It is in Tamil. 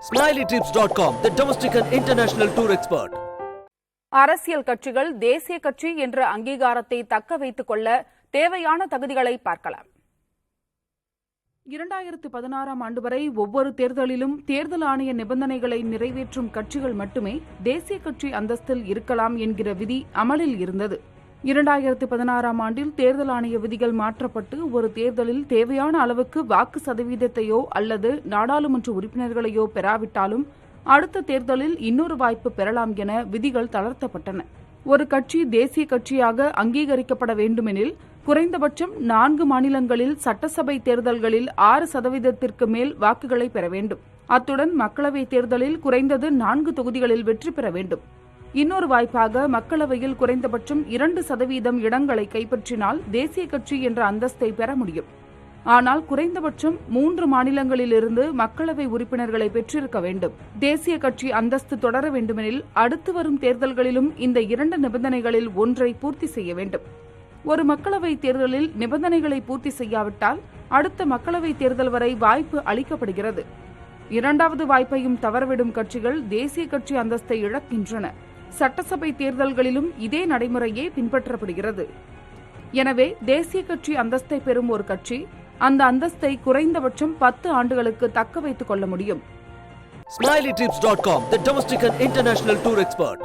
SmileyTrips.com, the domestic and international tour expert. அரசியல் கட்சிகள் தேசிய கட்சி என்ற அங்கீகாரத்தை தக்க வைத்துக் கொள்ள தேவையான தகுதிகளை பார்க்கலாம். 2016ஆம் ஆண்டு வரை ஒவ்வொரு தேர்தலிலும் தேர்தல் ஆணைய நிபந்தனைகளை நிறைவேற்றும் கட்சிகள் மட்டுமே தேசிய கட்சி அந்தஸ்தில் இருக்கலாம் என்கிற விதி அமலில் இருந்தது. 2016ஆம் ஆண்டில் தேர்தல் ஆணைய விதிகள் மாற்றப்பட்டு ஒரு தேர்தலில் தேவையான அளவுக்கு வாக்கு சதவீதத்தையோ அல்லது நாடாளுமன்ற உறுப்பினர்களையோ பெறாவிட்டாலும் அடுத்த தேர்தலில் இன்னொரு வாய்ப்பு பெறலாம் என விதிகள் தளர்த்தப்பட்டன. ஒரு கட்சி தேசிய கட்சியாக அங்கீகரிக்கப்பட வேண்டுமெனில் குறைந்தபட்சம் 4 மாநிலங்களில் சட்டசபை தேர்தல்களில் 6% மேல் வாக்குகளை பெற வேண்டும். அத்துடன் மக்களவைத் தேர்தலில் குறைந்தது 4 தொகுதிகளில் வெற்றி பெற வேண்டும். இன்னொரு வாய்ப்பாக மக்களவையில் குறைந்தபட்சம் 2% இடங்களை கைப்பற்றினால் தேசிய கட்சி என்ற அந்தஸ்தை பெற முடியும். ஆனால் குறைந்தபட்சம் 3 மாநிலங்களிலிருந்து மக்களவை உறுப்பினர்களை பெற்றிருக்க வேண்டும். தேசிய கட்சி அந்தஸ்து தொடர வேண்டுமெனில் அடுத்து வரும் தேர்தல்களிலும் இந்த 2 நிபந்தனைகளில் ஒன்றை பூர்த்தி செய்ய வேண்டும். ஒரு மக்களவை தேர்தலில் நிபந்தனைகளை பூர்த்தி செய்யாவிட்டால் அடுத்த மக்களவை தேர்தல் வரை வாய்ப்பு அளிக்கப்படுகிறது. இரண்டாவது வாய்ப்பையும் தவறவிடும் கட்சிகள் தேசிய கட்சி அந்தஸ்தை இழக்கின்றன. சட்டசபை தேர்தல்களிலும் இதே நடைமுறையே பின்பற்றப்படுகிறது. எனவே தேசிய கட்சி அந்தஸ்தை பெறும் ஒரு கட்சி அந்த அந்தஸ்தை குறைந்தபட்சம் 10 ஆண்டுகளுக்கு தக்க வைத்துக் கொள்ள முடியும். SmileyTrips.com, the domestic and international tour expert.